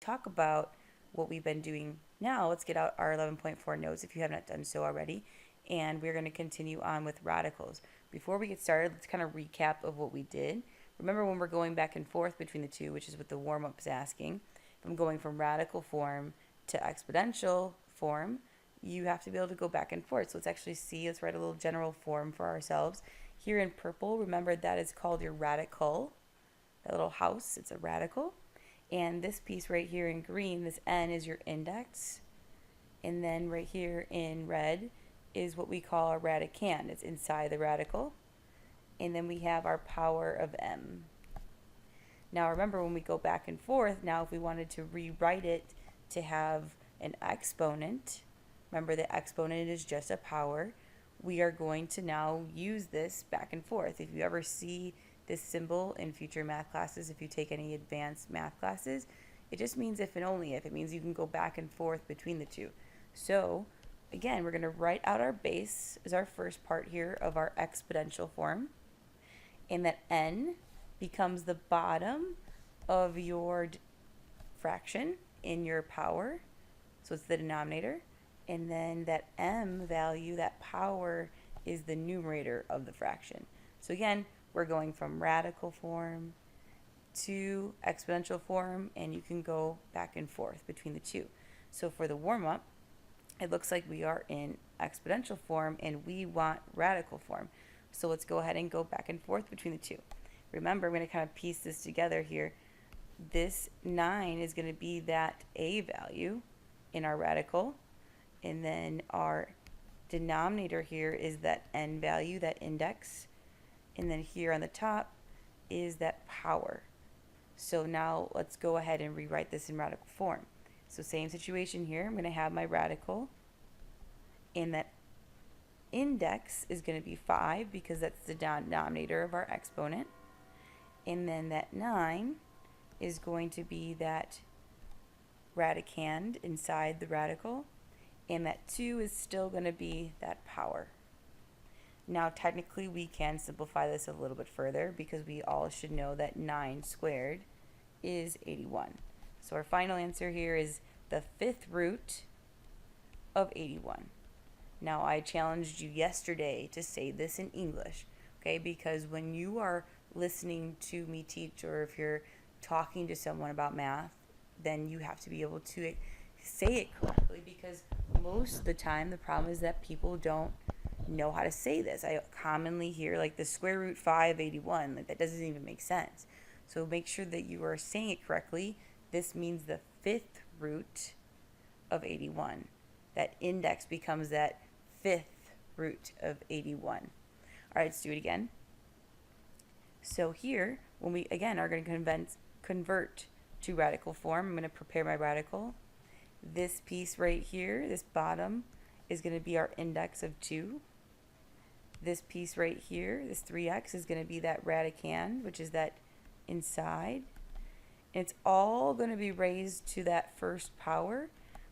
talk about what we've been doing now. Let's get out our 11.4 notes if you have not done so already. And we're going to continue on with radicals. Before we get started, let's kind of recap of what we did. Remember when we're going back and forth between the two, which is what the warm-up is asking. If I'm going from radical form to exponential form, you have to be able to go back and forth. So let's actually see, let's write a little general form for ourselves. Here in purple, remember that is called your radical. That little house, it's a radical. And this piece right here in green, this n is your index. And then right here in red is what we call a radicand. It's inside the radical. And then we have our power of m. Now remember when we go back and forth, now if we wanted to rewrite it to have an exponent, remember the exponent is just a power, we are going to now use this back and forth. If you ever see this symbol in future math classes, if you take any advanced math classes, it just means if and only if. It means you can go back and forth between the two. So again, we're going to write out our base as our first part here of our exponential form, and that n becomes the bottom of your fraction in your power, so it's the denominator, and then that m value, that power, is the numerator of the fraction. So again, we're going from radical form to exponential form, and you can go back and forth between the two. So for the warm-up, it looks like we are in exponential form and we want radical form. So let's go ahead and go back and forth between the two. Remember, I'm going to kind of piece this together here. This 9 is going to be that a value in our radical, and then our denominator here is that n value, that index, and then here on the top is that power. So now let's go ahead and rewrite this in radical form. So same situation here. I'm going to have my radical, and that index is going to be 5 because that's the denominator of our exponent. And then that 9 is going to be that radicand inside the radical, and that 2 is still going to be that power. Now technically we can simplify this a little bit further because we all should know that 9 squared is 81. So our final answer here is the 5th root of 81. Now I challenged you yesterday to say this in English, okay? Because when you are listening to me teach, or if you're talking to someone about math, then you have to be able to say it correctly, because most of the time the problem is that people don't know how to say this. I commonly hear like the square root 581, like that doesn't even make sense. So make sure that you are saying it correctly. This means the 5th root of 81. That index becomes that 5th root of 81. All right, let's do it again. So here, when we again are going to convert to radical form, I'm going to prepare my radical. This piece right here, this bottom, is going to be our index of 2. This piece right here, this 3x, is going to be that radicand, which is that inside. And it's all going to be raised to that first power.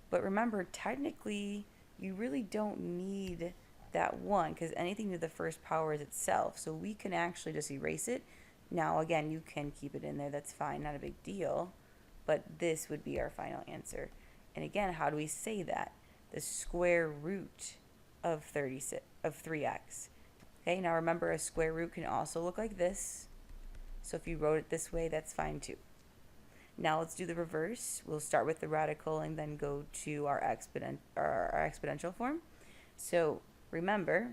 But remember, technically, you really don't need that 1 because anything to the first power is itself. So we can actually just erase it. Now, again, you can keep it in there. That's fine, not a big deal. But this would be our final answer. And again, how do we say that? The square root of 3x. Okay, now remember, a square root can also look like this. So if you wrote it this way, that's fine too. Now let's do the reverse. We'll start with the radical and then go to our exponential form. So remember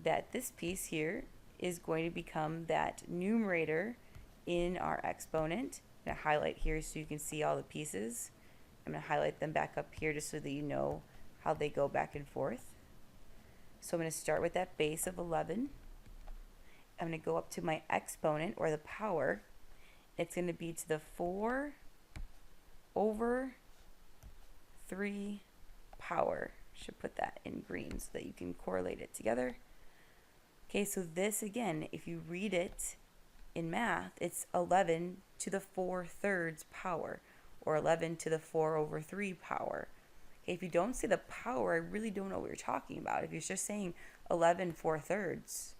that this piece here is going to become that numerator in our exponent. I'm going to highlight here so you can see all the pieces. I'm going to highlight them back up here just so that you know how they go back and forth. So I'm going to start with that base of 11. I'm going to go up to my exponent, or the power. It's going to be to the 4 over 3 power. Should put that in green so that you can correlate it together. Okay, so this again, if you read it in math, it's 11 to the 4/3 power, or 11 to the 4 over 3 power. Okay, if you don't say the power, I really don't know what you're talking about. If you're just saying 11 4/3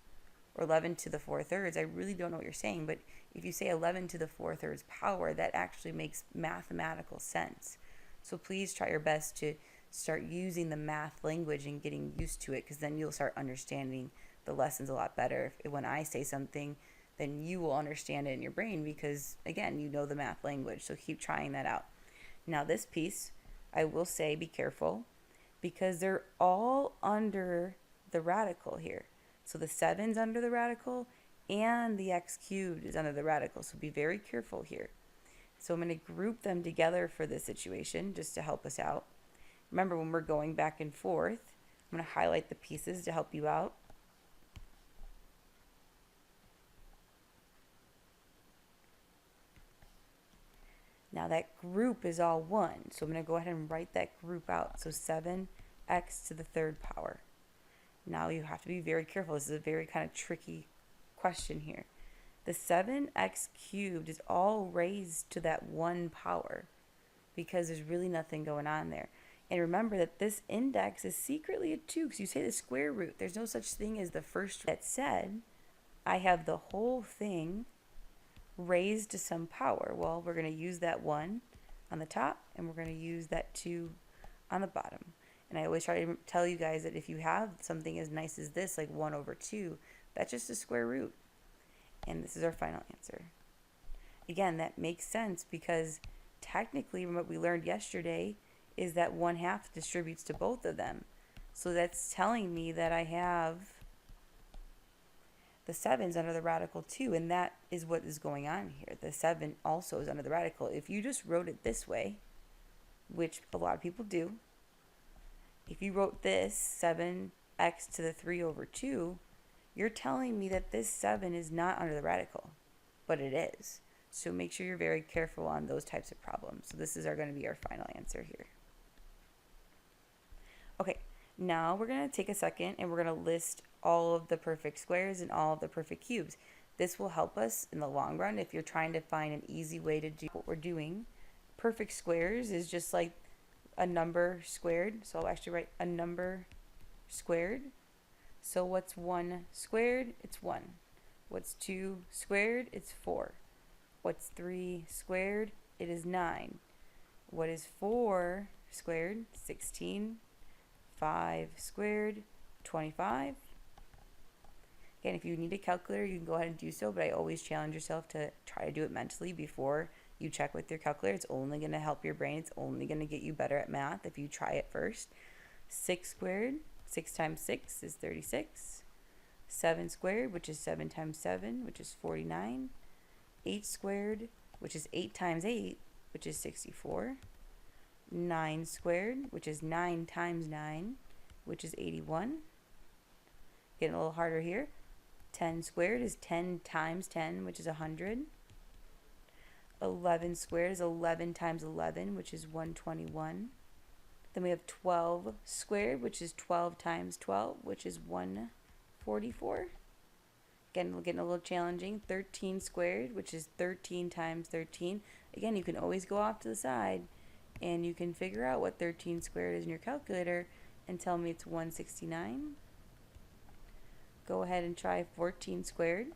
or 11 to the 4/3, I really don't know what you're saying. But if you say 11 to the 4/3 power, that actually makes mathematical sense. So please try your best to start using the math language and getting used to it, because then you'll start understanding the lessons a lot better. When I say something, then you will understand it in your brain because, again, you know the math language. So keep trying that out. Now, this piece, I will say be careful because they're all under the radical here. So the 7's under the radical and the x cubed is under the radical. So be very careful here. So I'm going to group them together for this situation just to help us out. Remember, when we're going back and forth, I'm going to highlight the pieces to help you out. Now that group is all 1. So I'm going to go ahead and write that group out. So 7x to the 3rd power. Now you have to be very careful. This is a very kind of tricky question here. The 7x cubed is all raised to that 1 power because there's really nothing going on there. And remember that this index is secretly a 2 because you say the square root. There's no such thing as the first. That said, I have the whole thing raised to some power. Well, we're going to use that 1 on the top and we're going to use that 2 on the bottom. And I always try to tell you guys that if you have something as nice as this, like 1/2, that's just a square root. And this is our final answer. Again, that makes sense because technically what we learned yesterday is that 1/2 distributes to both of them. So that's telling me that I have the 7's under the radical too, and that is what is going on here. The 7 also is under the radical. If you just wrote it this way, which a lot of people do, if you wrote this 7x to the 3/2, you're telling me that this 7 is not under the radical, but it is. So make sure you're very careful on those types of problems. So this is going to be our final answer here. Okay, now we're going to take a second and we're going to list all of the perfect squares and all of the perfect cubes. This will help us in the long run if you're trying to find an easy way to do what we're doing. Perfect squares is just like a number squared. So I'll actually write a number squared. So what's 1 squared? It's 1. What's 2 squared? It's 4. What's 3 squared? It is 9. What is 4 squared? 16. 5 squared? 25. Again, if you need a calculator, you can go ahead and do so, but I always challenge yourself to try to do it mentally before you check with your calculator. It's only going to help your brain. It's only going to get you better at math if you try it first. 6 squared, 6 times 6 is 36. 7 squared, which is 7 times 7, which is 49. 8 squared, which is 8 times 8, which is 64. 9 squared, which is 9 times 9, which is 81. Getting a little harder here. 10 squared is 10 times 10, which is 100. 11 squared is 11 times 11, which is 121. Then we have 12 squared, which is 12 times 12, which is 144. Again, we're getting a little challenging. 13 squared, which is 13 times 13. Again, you can always go off to the side and you can figure out what 13 squared is in your calculator and tell me it's 169. Go ahead and try 14 squared.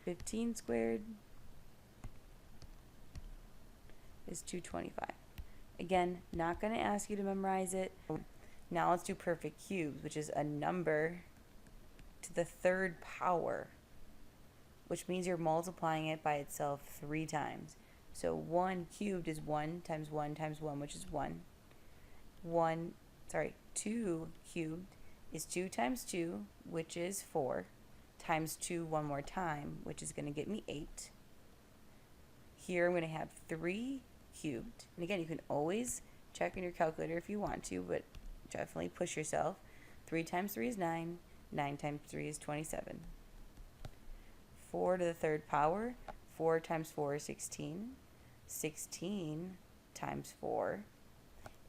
15 squared is 225. Again, not going to ask you to memorize it. Now let's do perfect cubes, which is a number to the 3rd power, which means you're multiplying it by itself 3 times. So 1 cubed is 1 times 1 times 1, which is 1. 2 cubed is 2 times 2, which is 4, times 2 one more time, which is going to get me 8. Here I'm going to have 3 cubed. And again, you can always check in your calculator if you want to, but definitely push yourself. 3 times 3 is 9. 9 times 3 is 27. 4 to the 3rd power. 4 times 4 is 16. 16 times 4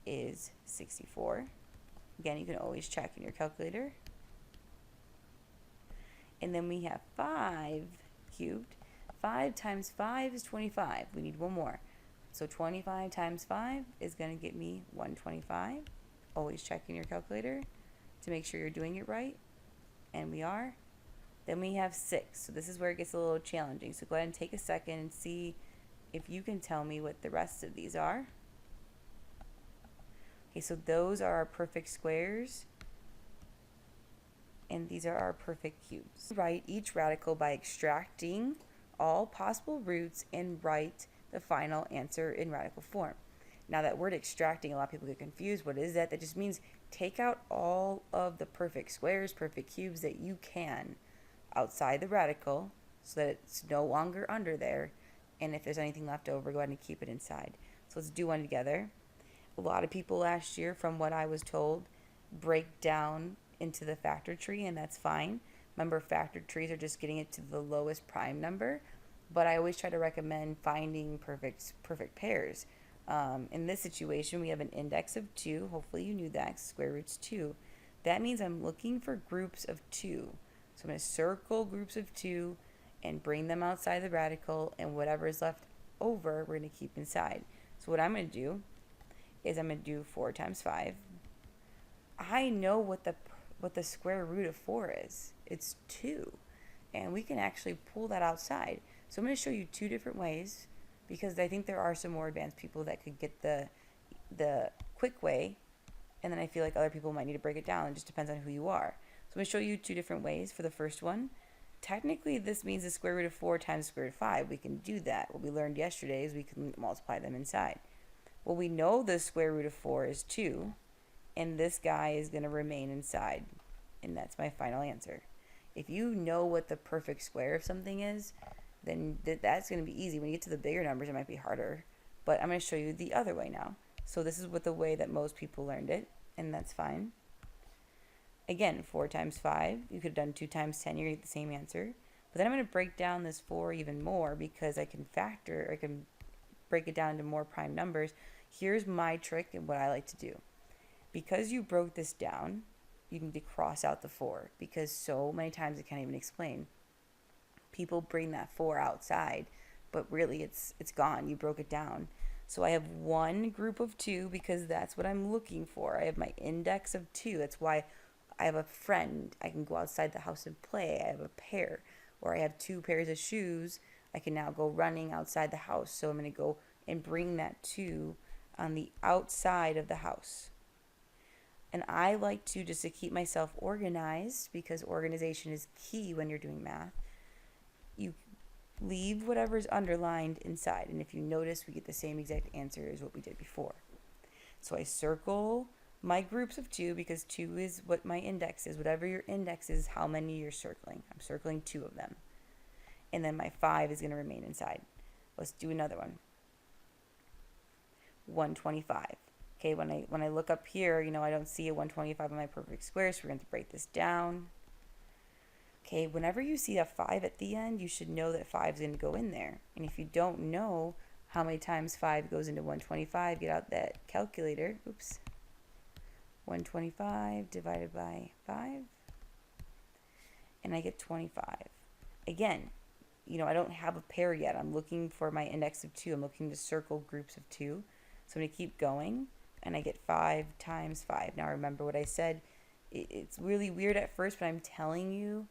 is 64. Again, you can always check in your calculator. And then we have 5 cubed. 5 times 5 is 25. We need one more. So 25 times 5 is going to get me 125. Always check in your calculator to make sure you're doing it right. And we are. Then we have 6. So this is where it gets a little challenging. So go ahead and take a second and see if you can tell me what the rest of these are. Okay, so those are our perfect squares, and these are our perfect cubes. Write each radical by extracting all possible roots and write the final answer in radical form. Now that word extracting, a lot of people get confused. What is that? That just means take out all of the perfect squares, perfect cubes that you can outside the radical so that it's no longer under there. And if there's anything left over, go ahead and keep it inside. So let's do one together. A lot of people last year, from what I was told, break down into the factor tree, and that's fine. Remember, factor trees are just getting it to the lowest prime number, but I always try to recommend finding perfect pairs. In this situation, we have an index of 2. Hopefully you knew that. Square root's 2. That means I'm looking for groups of 2. So I'm going to circle groups of 2 and bring them outside the radical, and whatever is left over, we're going to keep inside. So what I'm going to do is I'm going to do 4 times 5. I know what the square root of 4 is. It's 2. And we can actually pull that outside. So I'm going to show you 2 different ways, because I think there are some more advanced people that could get the quick way, and then I feel like other people might need to break it down. It just depends on who you are. So I'm going to show you 2 different ways. For the first one, technically this means the square root of 4 times the square root of 5. We can do that. What we learned yesterday is we can multiply them inside. Well, we know the square root of 4 is 2, and this guy is going to remain inside, and that's my final answer. If you know what the perfect square of something is, then that's going to be easy. When you get to the bigger numbers, it might be harder, but I'm going to show you the other way now. So this is the way that most people learned it, and that's fine. Again, 4 times 5, you could have done 2 times 10, you're going to get the same answer. But then I'm going to break down this 4 even more, because I can break it down into more prime numbers. Here's my trick and what I like to do. Because you broke this down, you need to cross out the 4, because so many times I can't even explain. People bring that 4 outside, but really it's gone. You broke it down. So I have one group of 2 because that's what I'm looking for. I have my index of 2. That's why I have a friend. I can go outside the house and play. I have a pair. Or I have 2 pairs of shoes. I can now go running outside the house. So I'm going to go and bring that 2 on the outside of the house. And I like to, just to keep myself organized, because organization is key when you're doing math, you leave whatever's underlined inside. And if you notice, we get the same exact answer as what we did before. So I circle my groups of 2, because 2 is what my index is. Whatever your index is, how many you're circling. I'm circling 2 of them. And then my 5 is going to remain inside. Let's do another one. 125. Okay, when I look up here, I don't see a 125 on my perfect square, so we're going to break this down. Okay, whenever you see a 5 at the end, you should know that 5 is going to go in there. And if you don't know how many times 5 goes into 125, get out that calculator. Oops. 125 divided by 5. And I get 25. Again, I don't have a pair yet. I'm looking for my index of 2. I'm looking to circle groups of 2. So I'm going to keep going, and I get 5 times 5. Now remember what I said. It's really weird at first, but I'm telling you,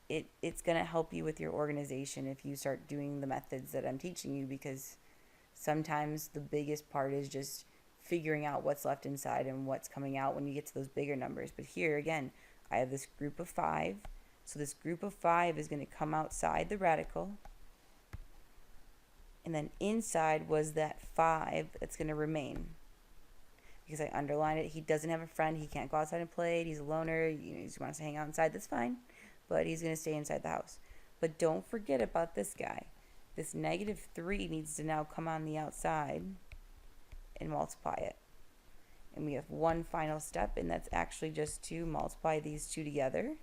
it's going to help you with your organization if you start doing the methods that I'm teaching you, because sometimes the biggest part is just figuring out what's left inside and what's coming out when you get to those bigger numbers. But here, again, I have this group of 5. So this group of 5 is going to come outside the radical. And then inside was that 5 that's going to remain. Because I underlined it. He doesn't have a friend. He can't go outside and play. He's a loner. He just wants to hang out inside. That's fine. But he's going to stay inside the house. But don't forget about this guy. This -3 needs to now come on the outside and multiply it. And we have one final step, and that's actually just to multiply these 2 together.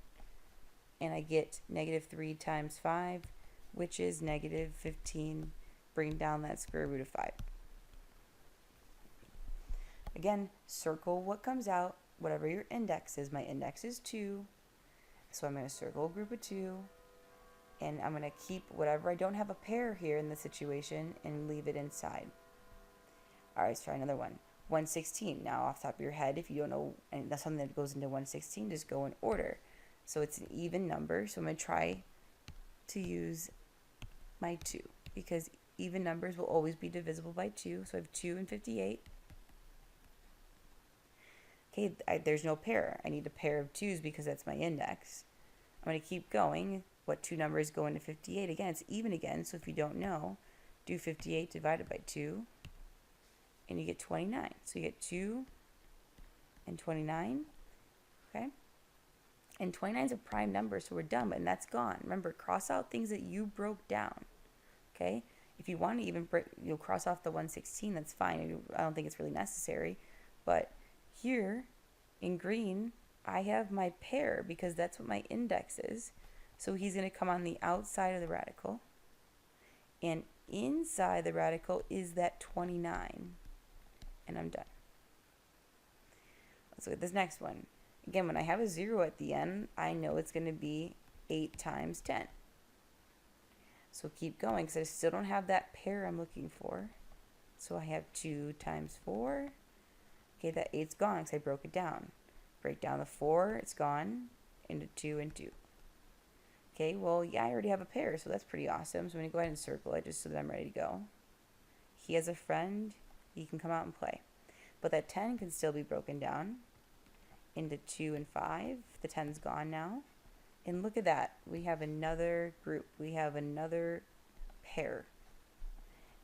And I get -3 times 5, which is -15. Bring down that square root of 5. Again, circle what comes out, whatever your index is. My index is 2, so I'm going to circle a group of 2, and I'm going to keep whatever I don't have a pair here in this situation and leave it inside. Alright, let's try another one. 116. Now, off the top of your head, if you don't know, and that's something that goes into 116, just go in order. So it's an even number. So I'm going to try to use my 2 because even numbers will always be divisible by 2. So I have 2 and 58. Okay, there's no pair. I need a pair of 2's because that's my index. I'm going to keep going. What 2 numbers go into 58? Again, it's even again. So if you don't know, do 58 divided by 2 and you get 29. So you get 2 and 29. Okay? And 29 is a prime number, so we're done, and that's gone. Remember, cross out things that you broke down. Okay? If you want to even cross off the 116, that's fine. I don't think it's really necessary. But here in green, I have my pair because that's what my index is. So he's going to come on the outside of the radical. And inside the radical is that 29. And I'm done. Let's look at this next one. Again, when I have a 0 at the end, I know it's going to be 8 times 10. So keep going because I still don't have that pair I'm looking for. So I have 2 times 4. Okay, that 8's gone because I broke it down. Break down the 4, it's gone into 2 and 2. Okay, well, yeah, I already have a pair, so that's pretty awesome. So I'm going to go ahead and circle it just so that I'm ready to go. He has a friend. He can come out and play. But that 10 can still be broken down into 2 and 5. The 10's gone now. And look at that. We have another group. We have another pair.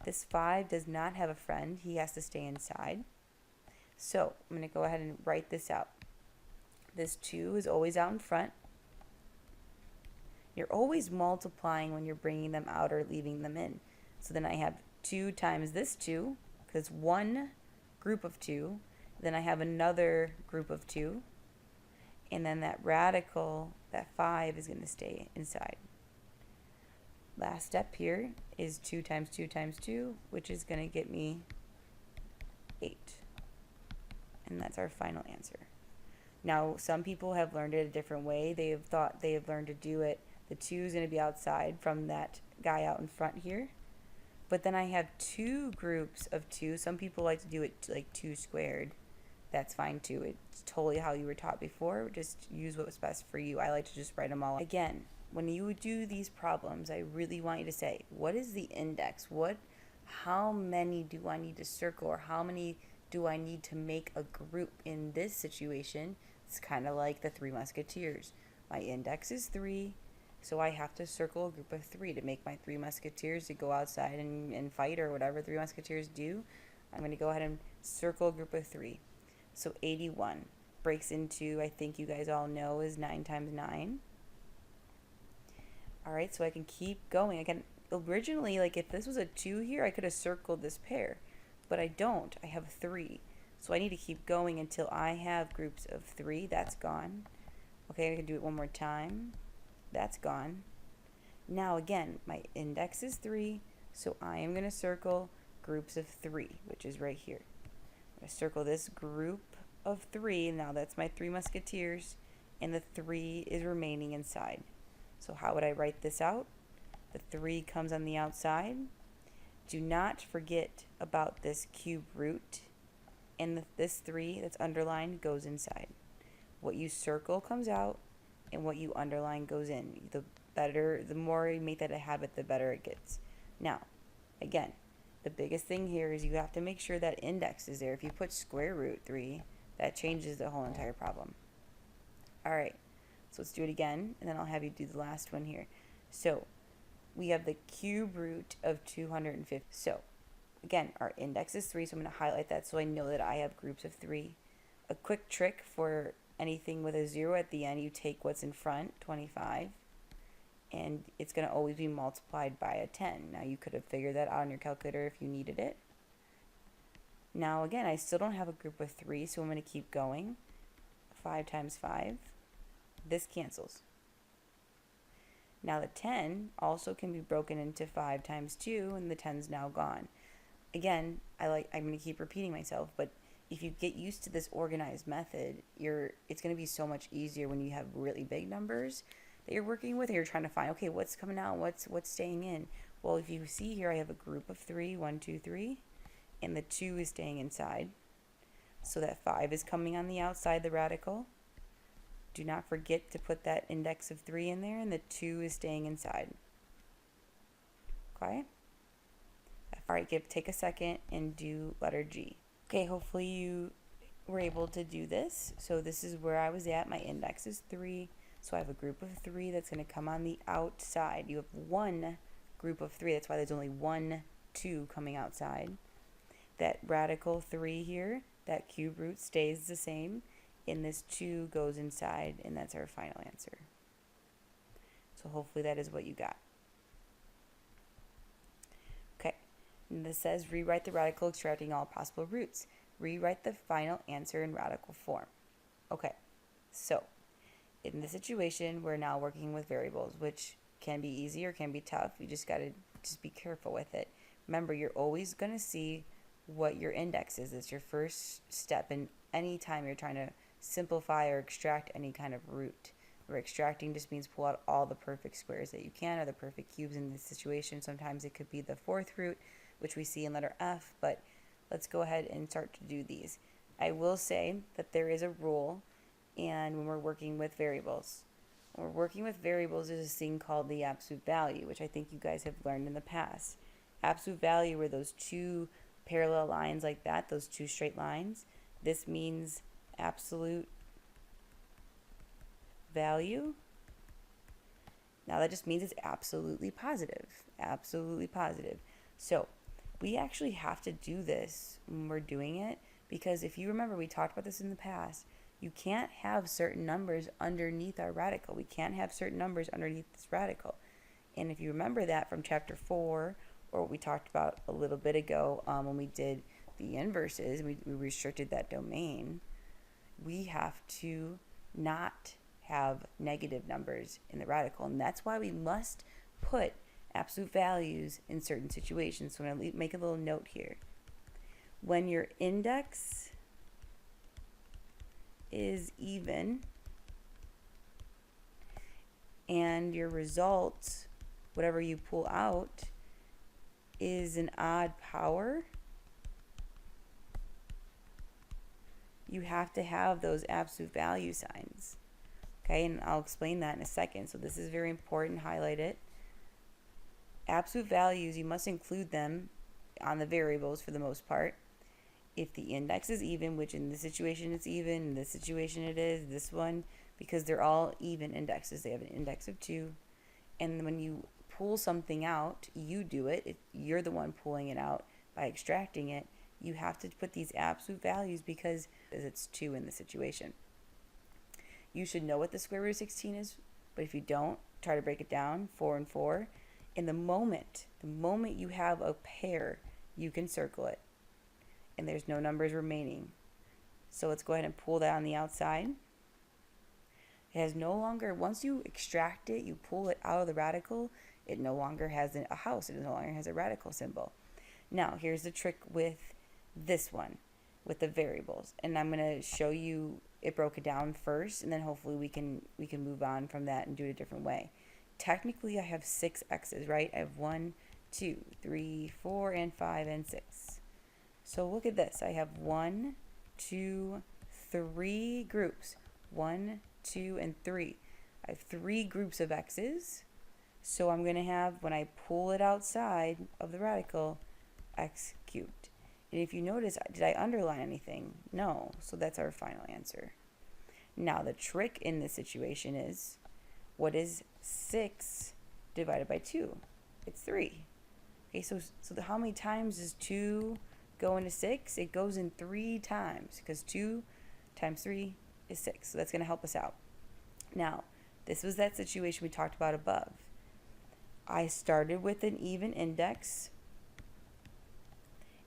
This 5 does not have a friend. He has to stay inside. So I'm going to go ahead and write this out. This 2 is always out in front. You're always multiplying when you're bringing them out or leaving them in. So then I have 2 times this 2, because one group of 2. Then I have another group of 2. And then that radical, that 5, is going to stay inside. Last step here is 2 times 2 times 2, which is going to get me 8. And that's our final answer. Now, some people have learned it a different way. They have thought they have learned to do it. The 2 is going to be outside from that guy out in front here. But then I have 2 groups of 2. Some people like to do it like 2 squared. That's fine too. It's totally how you were taught before. Just use what was best for you. I like to just write them all. Again, when you do these problems, I really want you to say, what is the index? How many do I need to circle, or how many do I need to make a group in this situation? It's kind of like the Three Musketeers. My index is 3, so I have to circle a group of 3 to make my 3 Musketeers to go outside and fight, or whatever 3 Musketeers do. I'm going to go ahead and circle a group of 3. So 81 breaks into, I think you guys all know, is 9 times 9. All right, so I can keep going. Again, originally, like if this was a 2 here, I could have circled this pair, but I don't. I have 3. So I need to keep going until I have groups of 3. That's gone. Okay, I can do it one more time. That's gone. Now again, my index is 3, so I am going to circle groups of 3, which is right here. I circle this group of 3. Now that's my 3 Musketeers, and the 3 is remaining inside. So how would I write this out? The 3 comes on the outside. Do not forget about this cube root, and this 3 that's underlined goes inside. What you circle comes out, and what you underline goes in. The more you make that a habit, the better it gets. Now, again, the biggest thing here is you have to make sure that index is there. If you put square root 3, that changes the whole entire problem. All right, so let's do it again, and then I'll have you do the last one here. So we have the cube root of 250. So again, our index is 3, so I'm going to highlight that so I know that I have groups of 3. A quick trick for anything with a 0 at the end, you take what's in front, 25, and it's going to always be multiplied by a 10. Now you could have figured that out on your calculator if you needed it. Now again, I still don't have a group of 3, so I'm going to keep going. 5 times 5. This cancels. Now the 10 also can be broken into 5 times 2, and the 10's now gone. Again, I'm going to keep repeating myself, but if you get used to this organized method, it's going to be so much easier when you have really big numbers that you're working with, and you're trying to find, okay, what's coming out, what's staying in. Well, if you see here, I have a group of 3, 1, 2, 3, and the 2 is staying inside. So that 5 is coming on the outside, the radical. Do not forget to put that index of 3 in there, and the 2 is staying inside. Okay? All right, take a second and do letter G. Okay, hopefully you were able to do this. So this is where I was at. My index is 3. So I have a group of 3 that's going to come on the outside. You have one group of 3. That's why there's only 1, 2 coming outside. That radical 3 here, that cube root stays the same. And this 2 goes inside, and that's our final answer. So hopefully that is what you got. Okay, and this says rewrite the radical extracting all possible roots. Rewrite the final answer in radical form. Okay, so in this situation, we're now working with variables, which can be easy or can be tough. You just got to be careful with it. Remember, you're always going to see what your index is. It's your first step in any time you're trying to simplify or extract any kind of root. Or extracting just means pull out all the perfect squares that you can, or the perfect cubes in this situation. Sometimes it could be the fourth root, which we see in letter F, but let's go ahead and start to do these. I will say that there is a rule, and when we're working with variables. When we're working with variables, there's this thing called the absolute value, which I think you guys have learned in the past. Absolute value were those 2 parallel lines like that, those 2 straight lines. This means absolute value. Now that just means it's absolutely positive. Absolutely positive. So we actually have to do this when we're doing it, because if you remember, we talked about this in the past. You can't have certain numbers underneath our radical. We can't have certain numbers underneath this radical. And if you remember that from chapter 4, or what we talked about a little bit ago when we did the inverses, we restricted that domain, we have to not have negative numbers in the radical. And that's why we must put absolute values in certain situations. So I'm going to make a little note here. When your index is even and your result, whatever you pull out, is an odd power, you have to have those absolute value signs. Okay, and I'll explain that in a second. So this is very important, highlight it. Absolute values, you must include them on the variables for the most part. If the index is even, which in this situation it's even, in this situation it is, this one, because they're all even indexes. They have an index of 2. And when you pull something out, you do it. You're the one pulling it out by extracting it. You have to put these absolute values because it's 2 in the situation. You should know what the square root of 16 is, but if you don't, try to break it down, 4 and 4. In the moment you have a pair, you can circle it. And there's no numbers remaining. So let's go ahead and pull that on the outside. It has no longer, once you extract it, you pull it out of the radical, it no longer has a house. It no longer has a radical symbol. Now, here's the trick with this one, with the variables. And I'm going to show you it broke it down first, and then hopefully we can move on from that and do it a different way. Technically, I have 6 x's, right? I have 1, 2, 3, 4, and 5, and 6. So look at this. I have 1, 2, 3 groups. 1, 2, and 3. I have 3 groups of x's. So I'm going to have, when I pull it outside of the radical, x cubed. And if you notice, did I underline anything? No. So that's our final answer. Now the trick in this situation is, what is 6 divided by 2? It's 3. Okay, so how many times does 2 go into 6? It goes in 3 times, because 2 times 3 is 6. So that's going to help us out. Now, this was that situation we talked about above. I started with an even index,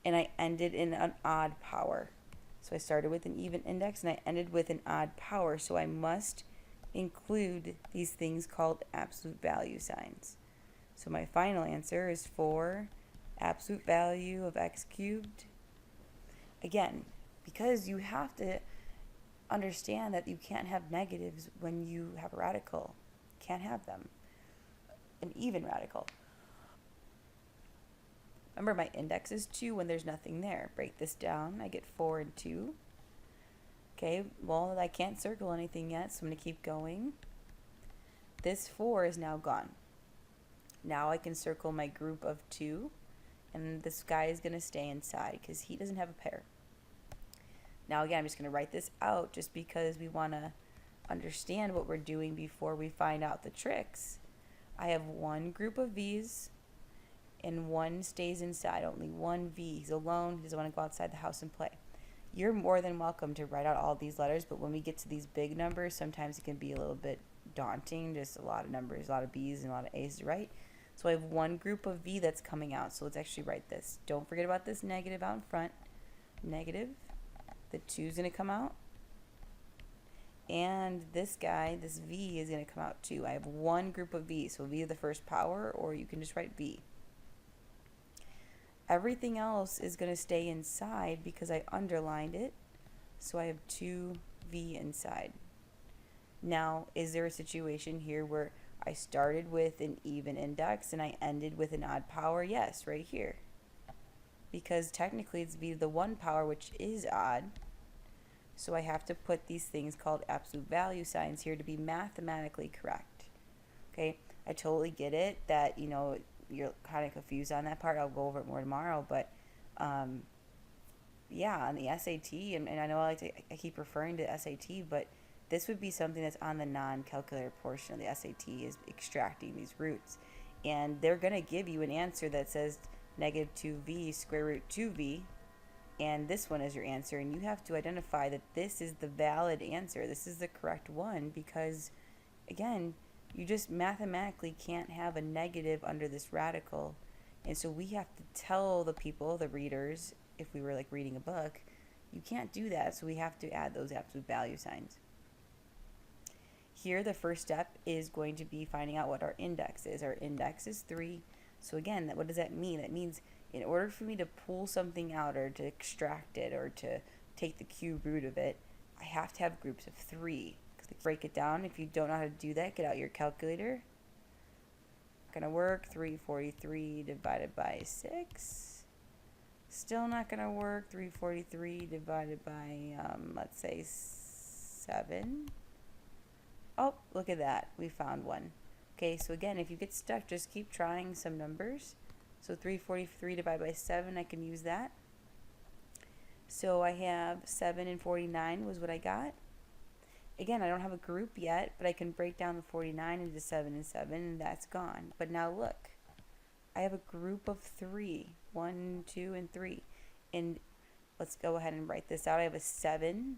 and I ended in an odd power. So I started with an even index, and I ended with an odd power. So I must include these things called absolute value signs. So my final answer is 4 absolute value of x cubed. Again, because you have to understand that you can't have negatives when you have a radical. Can't have them. An even radical. Remember, my index is 2 when there's nothing there. Break this down. I get 4 and 2. Okay, well, I can't circle anything yet, so I'm going to keep going. This 4 is now gone. Now I can circle my group of 2, and this guy is going to stay inside because he doesn't have a pair. Now again, I'm just going to write this out just because we want to understand what we're doing before we find out the tricks. I have one group of V's, and one stays inside. Only one V. He's alone. He doesn't want to go outside the house and play. You're more than welcome to write out all these letters, but when we get to these big numbers, sometimes it can be a little bit daunting. Just a lot of numbers, a lot of B's and a lot of A's to write. So I have one group of V that's coming out. So let's actually write this. Don't forget about this negative out in front. Negative. The 2 is going to come out. And this guy, this V, is going to come out too. I have one group of V. So V is the first power, or you can just write V. Everything else is going to stay inside because I underlined it. So I have 2V inside. Now, is there a situation here where I started with an even index and I ended with an odd power? Yes, right here. Because technically it's V to the 1 power, which is odd. So I have to put these things called absolute value signs here to be mathematically correct. Okay, I totally get it that, you know, you're kind of confused on that part. I'll go over it more tomorrow, but yeah, on the SAT, and I know I keep referring to SAT, but this would be something that's on the non-calculator portion of the SAT, is extracting these roots. And they're going to give you an answer that says negative 2V square root 2V, and this one is your answer, and you have to identify that this is the valid answer. This is the correct one because, again, you just mathematically can't have a negative under this radical. And so we have to tell the people, the readers, if we were like reading a book, you can't do that. So we have to add those absolute value signs. Here, the first step is going to be finding out what our index is. Our index is 3. So again, what does that mean? That means in order for me to pull something out or to extract it or to take the cube root of it, I have to have groups of 3. Break it down. If you don't know how to do that, get out your calculator. Gonna work. 343 divided by 6. Still not gonna work. 343 divided by let's say 7. Oh, look at that, we found one. Okay, so again, if you get stuck, just keep trying some numbers. So 343 divided by 7, I can use that. So I have 7 and 49 was what I got. Again, I don't have a group yet, but I can break down the 49 into 7 and 7, and that's gone. But now look, I have a group of 3, 1, 2, and 3. And let's go ahead and write this out. I have a 7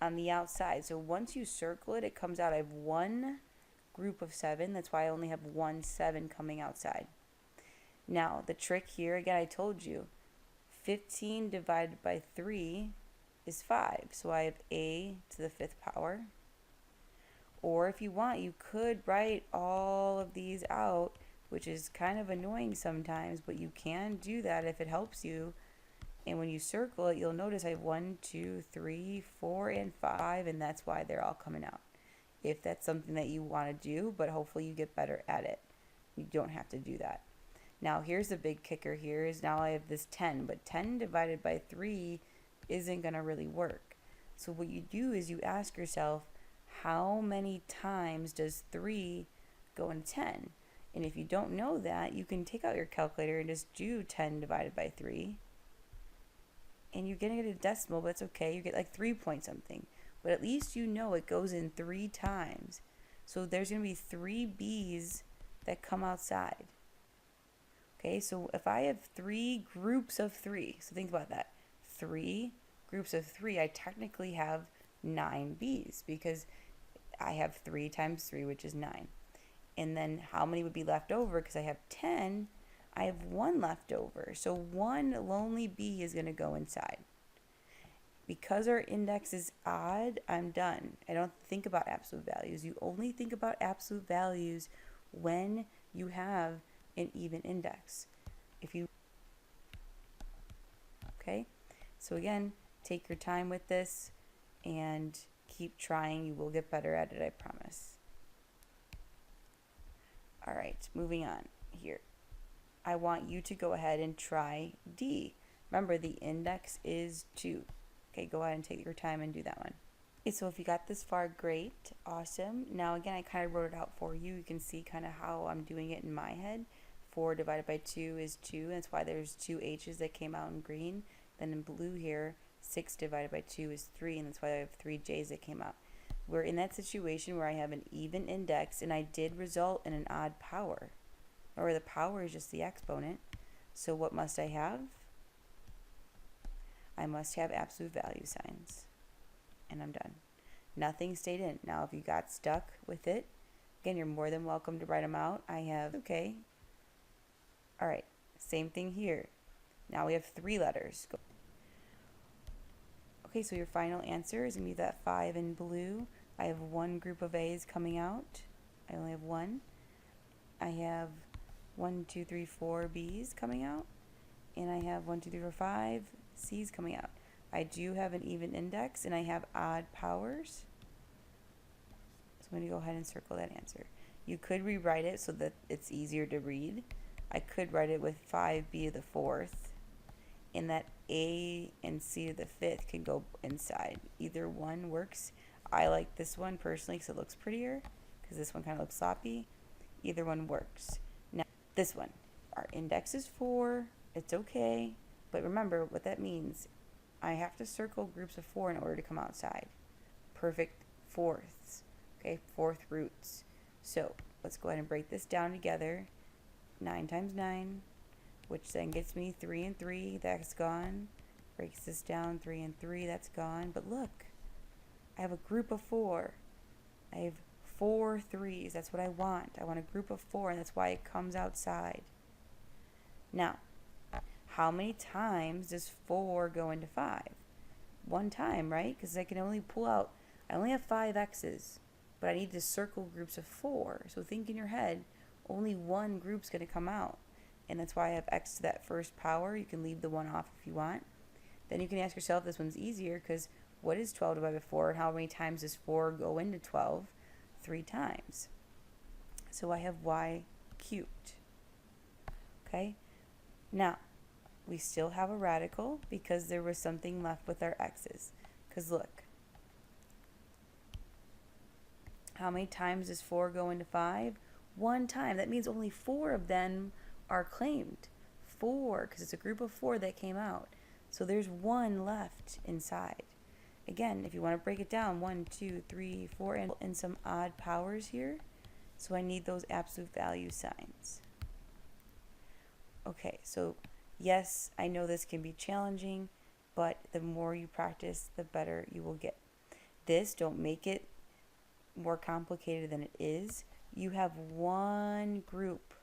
on the outside. So once you circle it, it comes out. I have one group of 7. That's why I only have one 7 coming outside. Now, the trick here, again, I told you, 15 divided by 3 is 5. So I have a to the 5th power. Or if you want, you could write all of these out, which is kind of annoying sometimes, but you can do that if it helps you. And when you circle it, you'll notice I have 1, 2, 3, 4, and 5, and that's why they're all coming out. If that's something that you want to do, but hopefully you get better at it. You don't have to do that. Now, here's the big kicker here is now I have this 10, but 10 divided by 3 isn't going to really work. So what you do is you ask yourself, how many times does 3 go in 10? And if you don't know that, you can take out your calculator and just do 10 divided by 3. And you're going to get a decimal, but it's okay. You get like 3 point something. But at least you know it goes in 3 times. So there's going to be 3 B's that come outside. Okay, so if I have 3 groups of 3, so think about that. 3 groups of 3, I technically have 9 B's because I have 3 times 3, which is 9. And then how many would be left over? Because I have 10, I have 1 left over. So 1 lonely B is going to go inside. Because our index is odd, I'm done. I don't think about absolute values. You only think about absolute values when you have an even index. Okay, so again, take your time with this and keep trying. You will get better at it, I promise. All right, moving on here. I want you to go ahead and try D. Remember, the index is 2. Okay, go ahead and take your time and do that one. Okay, so if you got this far, great, awesome. Now again, I kind of wrote it out for you. You can see kind of how I'm doing it in my head. 4 divided by 2 is 2, and that's why there's 2 H's that came out in green. Then in blue here, 6 divided by 2 is 3, and that's why I have 3 J's that came out. We're in that situation where I have an even index, and I did result in an odd power. Or the power is just the exponent. So what must I have? I must have absolute value signs. And I'm done. Nothing stayed in. Now, if you got stuck with it, again, you're more than welcome to write them out. I have, okay. All right, same thing here. Now we have 3 letters. Okay, so your final answer is going to be that 5 in blue. I have 1 group of A's coming out. I only have 1. I have 1, 2, 3, 4 B's coming out. And I have 1, 2, 3, 4, 5 C's coming out. I do have an even index, and I have odd powers. So I'm going to go ahead and circle that answer. You could rewrite it so that it's easier to read. I could write it with 5B to the 4th, and that A and C to the 5th can go inside. Either one works. I like this one personally because it looks prettier, because this one kind of looks sloppy. Either one works. Now, this one, our index is 4. It's okay, but remember what that means. I have to circle groups of 4 in order to come outside. Perfect fourths, okay, 4th roots. So let's go ahead and break this down together. 9 times 9, which then gets me 3 and 3, that's gone. Breaks this down, 3 and 3, that's gone. But look, I have a group of 4. I have 4 3s, that's what I want. I want a group of 4, and that's why it comes outside. Now, how many times does 4 go into 5? 1 time, right? Because I can only pull out, I only have 5 X's, but I need to circle groups of 4. So think in your head, only 1 group's going to come out. And that's why I have X to that first power. You can leave the 1 off if you want. Then you can ask yourself, this one's easier, because what is 12 divided by 4? And how many times does 4 go into 12? 3 times. So I have Y cubed. Okay? Now, we still have a radical because there was something left with our x's. Because look, how many times does 4 go into 5? 1 time. That means only 4 of them are claimed. 4, because it's a group of 4 that came out. So there's 1 left inside. Again, if you want to break it down, 1, 2, 3, 4, and some odd powers here. So I need those absolute value signs. Okay, so yes, I know this can be challenging, but the more you practice, the better you will get. This, don't make it more complicated than it is. You have 1 group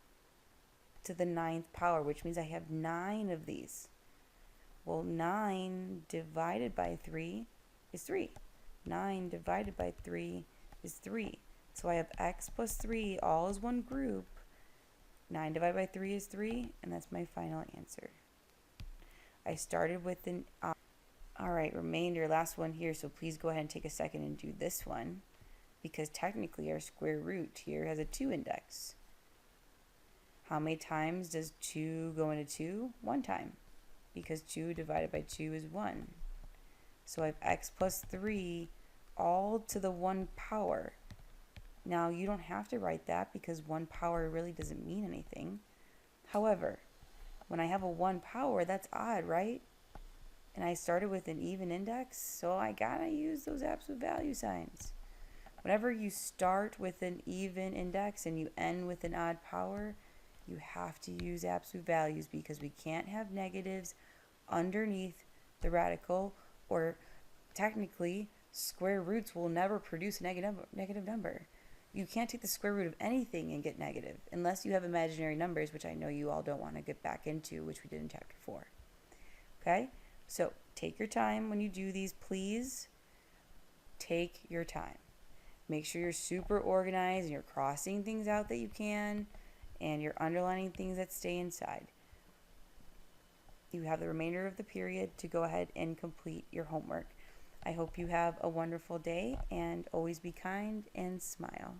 to the 9th power, which means I have 9 of these. Well, 9 divided by 3 is 3. 9 divided by 3 is 3. So I have x plus 3, all is 1 group. 9 divided by 3 is 3, and that's my final answer. I started with an alright, remainder, last one here, so please go ahead and take a second and do this one, because technically our square root here has a 2 index. How many times does 2 go into 2? 1 time, because 2 divided by 2 is 1. So I have x plus 3 all to the 1 power. Now, you don't have to write that because 1 power really doesn't mean anything. However, when I have a 1 power, that's odd, right? And I started with an even index, so I gotta use those absolute value signs. Whenever you start with an even index and you end with an odd power, you have to use absolute values because we can't have negatives underneath the radical, or technically, square roots will never produce a negative number. You can't take the square root of anything and get negative unless you have imaginary numbers, which I know you all don't want to get back into, which we did in chapter 4. Okay? So take your time when you do these, please. Take your time. Make sure you're super organized and you're crossing things out that you can, and you're underlining things that stay inside. You have the remainder of the period to go ahead and complete your homework. I hope you have a wonderful day, and always be kind and smile.